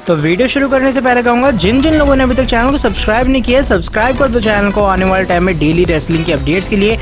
तो वीडियो शुरू करने से पहले कहूंगा जिन जिन लोगों ने अभी तक चैनल को सब्सक्राइब नहीं किया, सब्सक्राइब कर दो चैनल को आने वाले टाइम में डेली रेसलिंग की अपडेट्स के लिए।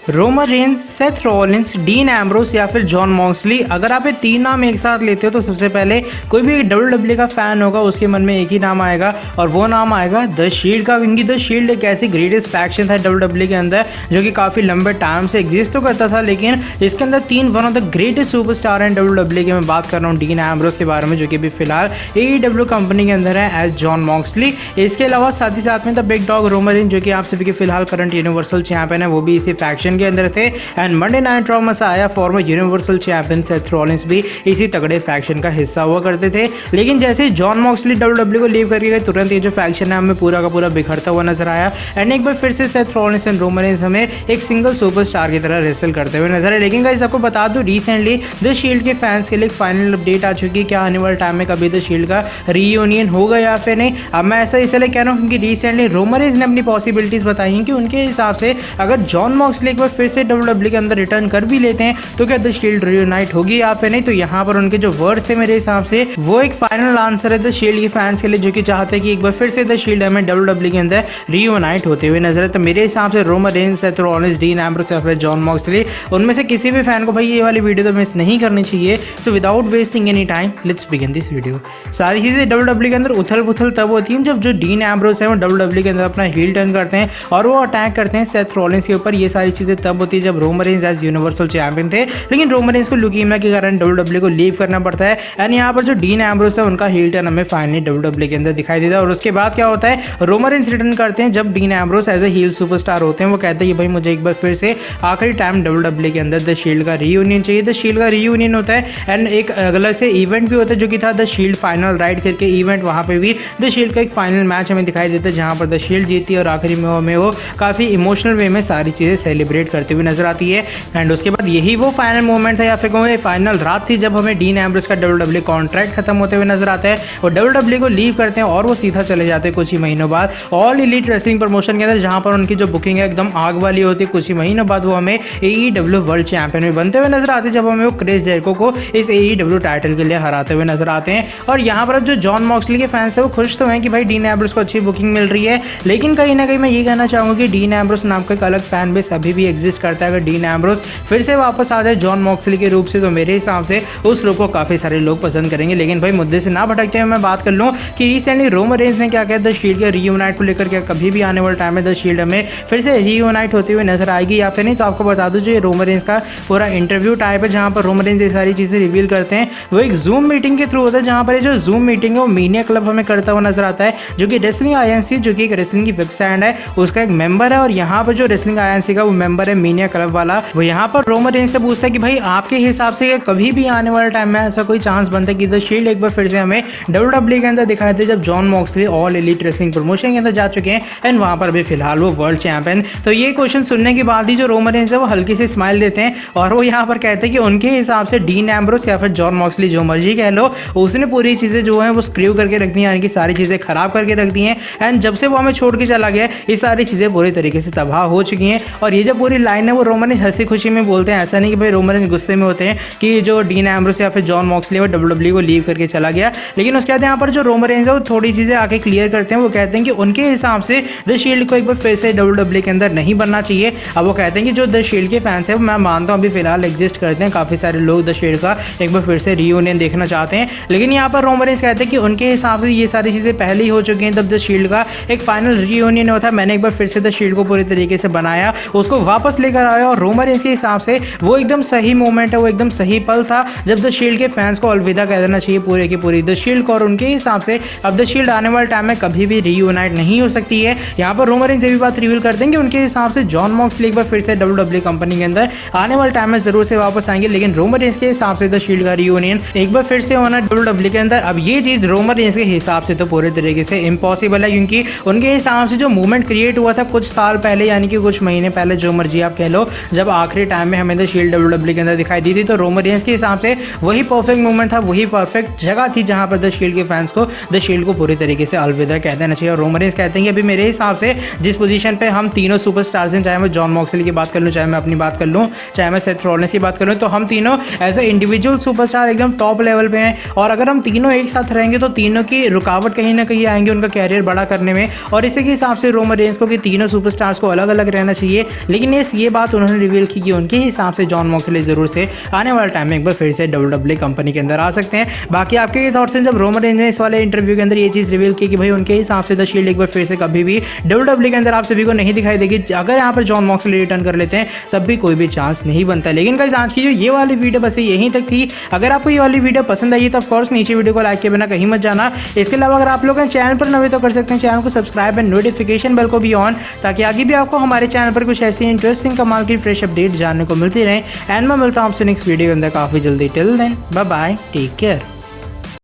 Roman Reigns, Seth Rollins, dean Ambrose या फिर जॉन मॉक्सली, अगर आप ये तीन नाम एक साथ लेते हो तो सबसे पहले कोई भी WWE का फैन होगा उसके मन में एक ही नाम आएगा और वो नाम आएगा द शील्ड का। क्योंकि द शील्ड एक ऐसी ग्रेटेस्ट फैक्शन था WWE के अंदर जो कि काफ़ी लंबे टाइम से एग्जिस्ट तो करता था, लेकिन इसके अंदर तीन one of the greatest superstar हैं WWE के। मैं बात कर रहा हूँ डीन एम्ब्रोस के बारे में, जो कि अभी फिलहाल AEW कंपनी के अंदर है एज जॉन मॉक्सली। इसके अलावा साथ ही साथ में the big dog Roman Reigns, जो कि आप सभी के फिलहाल करंट यूनिवर्सल चैंपियन है, वो भी इसी फैक्शन के अंदर थे। एंड मंडे नाइट रॉ मसाया former universal champion Seth Rollins भी इसी तगड़े फैक्शन का हिस्सा हुआ करते थे। लेकिन जैसे जॉन मॉक्सली WWE को लीव करके गए, तुरंत ये जो फैक्शन है हमें पूरा का पूरा बिखरता हुआ नजर आया। एंड एक बार फिर से Seth Rollins and Roman Reigns हमें एक सिंगल सुपरस्टार की तरह रेसल करते हुए नजर आए। लेकिन गाइस आपको बता दूं, रिसेंटली द शील्ड के फैंस के लिए एक फाइनल अपडेट आ चुकी है। क्या आने वाले टाइम में कभी द शील्ड का रीयूनियन होगा या फिर नहीं? अब मैं ऐसा इसलिए कह रहा हूँ क्योंकि रिसेंटली रोमन रेंस ने अपनी पॉसिबिलिटीज बताई हैं कि उनके हिसाब से अगर जॉन मॉक्सली एक बार फिर से WWE के अंदर रिटर्न कर भी लेते हैं तो क्या द शील्ड रीयूनाइट होगी या फिर नहीं। तो यहाँ पर उनके जो वर्ड्स थे मेरे हिसाब से वो एक फाइनल आंसर है द शील्ड के फैंस के लिए, जो कि चाहते हैं कि एक बार फिर से द शील्ड हमें WWE के अंदर रीयूनाइट होते हुए नजर है। तो मेरे हिसाब से Roman Reigns, Seth Rollins, dean Ambrose या फिर जॉन मॉक्सली, उनमें से किसी भी फैन को भाई ये वाली वीडियो तो मिस नहीं करनी चाहिए। So without wasting any time let's begin this video. सारी चीजें WWE के अंदर उथल पुथल तब होती हैं जब जो डीन एम्ब्रोस है वो WWE के अंदर अपना हील टर्न करते हैं और वो अटैक करते हैं सेथ रॉलिंस के ऊपर। ये सारी चीजें तब होती है जब Roman Reigns as universal champion थे, लेकिन रोमन रेंस को ल्यूकीमिया के कारण WWE को लीव करना पड़ता है। एंड यहाँ पर जो डीन एम्ब्रोस है उनका हील टर्न हमें फाइनली WWE के अंदर दिखाई देता है। और उसके बाद क्या होता है, रोमन रेंस रिटर्न करते हैं जब Dean Ambrose as a heel superstar होते हैं। वो कहते हैं कि भाई मुझे एक बार फिर से आखिरी टाइम WWE के अंदर द शील्ड का रीयूनियन चाहिए। द शील्ड का रीयूनियन होता है एंड एक अलग से इवेंट भी होता है जो कि था द शील्ड फाइनल राइड करके इवेंट। वहाँ पे भी द शील्ड का एक फाइनल मैच हमें दिखाई देता है जहाँ पर द शील्ड जीती और आखिरी में वो काफ़ी इमोशनल वे में सारी चीज़ें सेलिब्रेट करते हुए नजर आती है। एंड उसके बाद यही वो फाइनल मोमेंट था या फिर कहूँ फाइनल रात थी जब हमें डीन एम्ब्रोस का WWE कॉन्ट्रैक्ट खत्म होते हुए नजर आता है। वो WWE को लीव करते हैं और वो सीधा चले जाते हैं कुछ ही महीनों बाद ऑल एलीट रेसलिंग प्रमोशन के अंदर, जहाँ पर उनकी जो बुकिंग है एकदम आग वाली होती है। कुछ ही महीनों बाद वो हमें AEW वर्ल्ड चैंपियन में बनते हुए नजर आते हैं जब हमें वो क्रिस जेरिको को इस AEW टाइटल के लिए हराते हुए नजर आते हैं। और यहाँ पर जो जॉन मॉक्सली के फैंस है वो खुश तो हैं कि भाई डीन एम्ब्रोस को अच्छी बुकिंग मिल रही है, लेकिन कहीं ना कहीं मैं ये कहना चाहूँगा कि डीन एम्ब्रोस नाम का एक अलग फैन बेस अभी भी एग्जिस्ट करता है। अगर डीन एम्ब्रोस फिर से वापस आ जाए जॉन मॉक्सली के रूप से तो मेरे हिसाब से उस रूप को काफ़ी सारे लोग पसंद करेंगे। लेकिन भाई मुद्दे से ना भटकते हुए मैं बात कर लूँ कि रिसेंटली रोमन रेंस ने क्या किया द शील्ड के रीयूनाइट को लेकर, क्या कभी भी आने वाले टाइम में द शील्ड हमें फिर से रीयूनाइट होती हुई नजर आएगी या फिर नहीं। तो आपको बता दूं जो ये रोमन रेंस का पूरा इंटरव्यू टाइप है जहाँ पर रोमन रेंस ये सारी चीज़ें रिवील करते हैं, वो एक जूम मीटिंग के थ्रू होता है। जहाँ पर ये जो जूम मीटिंग है वो मीनिया क्लब हमें करता हुआ नजर आता है, जो कि रेसलिंग INC जो कि एक रेसलिंग की वेबसाइट है उसका एक मेंबर है। और यहाँ पर जो रेसलिंग INC का वो मेंबर है मीनिया क्लब वाला, वो यहाँ पर रोमन रेंस से पूछता है कि भाई आपके हिसाब से कभी भी आने वाले टाइम में ऐसा कोई चांस बनता है कि द शील्ड एक बार फिर से हमें WWE के अंदर दिखाई दे जब John Moxley all elite wrestling promotion के अंदर जा चुके हैं एंड वहां पर भी फिलहाल वो वर्ल्ड चैंपियन। तो ये क्वेश्चन सुनने के बाद ही जो रोमन रेंस है वो हल्की सी स्माइल देते हैं और वो यहाँ पर कहते हैं कि उनके हिसाब से डीन एम्ब्रोस या फिर जॉन मॉक्सली जो मर्जी कह लो, उसने पूरी चीजें जो है वो स्क्रू करके रख दी, यानी कि सारी चीजें खराब करके रख दी हैं। एंड जब से वो हमें छोड़ के चला गया ये सारी चीजें पूरी तरीके से तबाह हो चुकी हैं। और ये जो पूरी लाइन है वो रोमन रेंस हंसी खुशी में बोलते हैं, ऐसा नहीं कि भाई रोमन रेंस गुस्से में होते हैं कि जो डीन एम्ब्रोस या फिर जॉन मॉक्सली वो WWE को लीव करके चला गया। लेकिन उसके बाद यहाँ पर जो रोमन रेंस है वो थोड़ी चीजें आके क्लियर करते हैं। वो कहते हैं कि उनके हिसाब से द शील्ड को एक बार फिर से WWE के अंदर नहीं बनना चाहिए। अब वो कहते हैं कि जो द शील्ड के फैंस है मैं मानता हूँ अभी फिलहाल एग्जिस्ट करते हैं, काफी सारे लोग द शील्ड का एक बार फिर से रीयूनियन देखना चाहते हैं। लेकिन यहाँ पर रोमन रेंस कहते हैं कि उनके हिसाब से ये सारी चीजें पहले ही हो चुकी हैं। तब द शील्ड का एक फाइनल रीयूनियन होता है, मैंने एक बार फिर से द शील्ड को पूरी तरीके से बनाया, उसको वापस लेकर आया। और रोमन रेंस के हिसाब से वो एकदम सही मोमेंट है, वो एकदम सही पल था जब द शील्ड के फैंस को अलविदा कह देना चाहिए पूरे की पूरी द शील्ड को। और उनके हिसाब से अब द शील्ड आने वाले टाइम में कभी भी रीयूनाइट नहीं हो सकती है। यहाँ पर रोमन रेंस ये भी बात रिवील करते हैं कि उनके हिसाब से जॉन मॉक्सली एक बार फिर से WWE कंपनी के अंदर आने वाले टाइम में जरूर से वापस आएंगे, लेकिन रोमन रेंस के हिसाब से द शील्ड का रीयूनियन एक बार फिर से होना WWE के अंदर, अब ये चीज रोमन रेंस के हिसाब से तो पूरे तरीके से इम्पॉसिबल है। क्योंकि उनके हिसाब से जो मूवमेंट क्रिएट हुआ था कुछ साल पहले, यानी कि कुछ महीने पहले जो मर्जी आप कह लो, जब आखिरी टाइम में हमें द शील्ड WWE के अंदर दिखाई दी थी, तो रोमन रेंस के हिसाब से वही परफेक्ट मोमेंट था, वही परफेक्ट जगह थी जहां पर द शील्ड के फैंस को द शील्ड को पूरी तरीके से अलविदा कह देना चाहिए। और रोमन रेंस कहते हैं कि अभी मेरे हिसाब से जिस पोजीशन पे हम तीनों सुपरस्टार्स हैं, चाहे मैं जॉन मॉक्सली की बात कर लूँ, चाहे मैं अपनी बात कर लूँ, चाहे मैं सेथ रॉलिंस की बात कर लूँ, तो हम तीनों एज ए इंडिविजुअल सुपरस्टार एकदम टॉप लेवल पे हैं। और अगर हम तीनों एक साथ रहेंगे तो तीनों की रुकावट कहीं ना कहीं आएंगे उनका कैरियर बड़ा करने में। और इसी के हिसाब से रोमन रेंस को कि तीनों सुपरस्टार्स को अलग अलग रहना चाहिए। लेकिन ये बात उन्होंने रिवील की कि उनके हिसाब से जॉन मॉक्सली जरूर से आने वाले टाइम में एक बार फिर से WWE कंपनी के अंदर आ सकते हैं। बाकी आपके ये थॉट्स हैं जब रोमन रेंस ने इस वाले इंटरव्यू के अंदर ये चीज़ रिवील की कि भाई उनके हिसाब से द शील्ड एक बार फिर से कभी भी WWE के अंदर आप सभी को नहीं दिखाई देगी। अगर यहाँ पर जॉन मॉक्सली रिटर्न कर लेते हैं तब भी कोई भी चांस नहीं बनता। लेकिन गाइस आज की जो ये वाली वीडियो बस यहीं तक थी। अगर आपको ये वाली वीडियो पसंद आई तो ऑफकोर्स नीचे वीडियो को लाइक किए बिना कहीं मत जाना। इसके अलावा अगर आप लोग चैनल पर नए तो कर सकते हैं चैनल को सब्सक्राइब एंड नोटिफिकेशन बेल को भी ऑन, ताकि आगे भी आपको हमारे चैनल पर कुछ ऐसी इंटरेस्टिंग कमाल की फ्रेश अपडेट जानने को मिलती रहे। एंड मैं मिलता हूँ आपसे नेक्स्ट वीडियो के अंदर काफ़ी जल्दी। Till then bye bye, take care.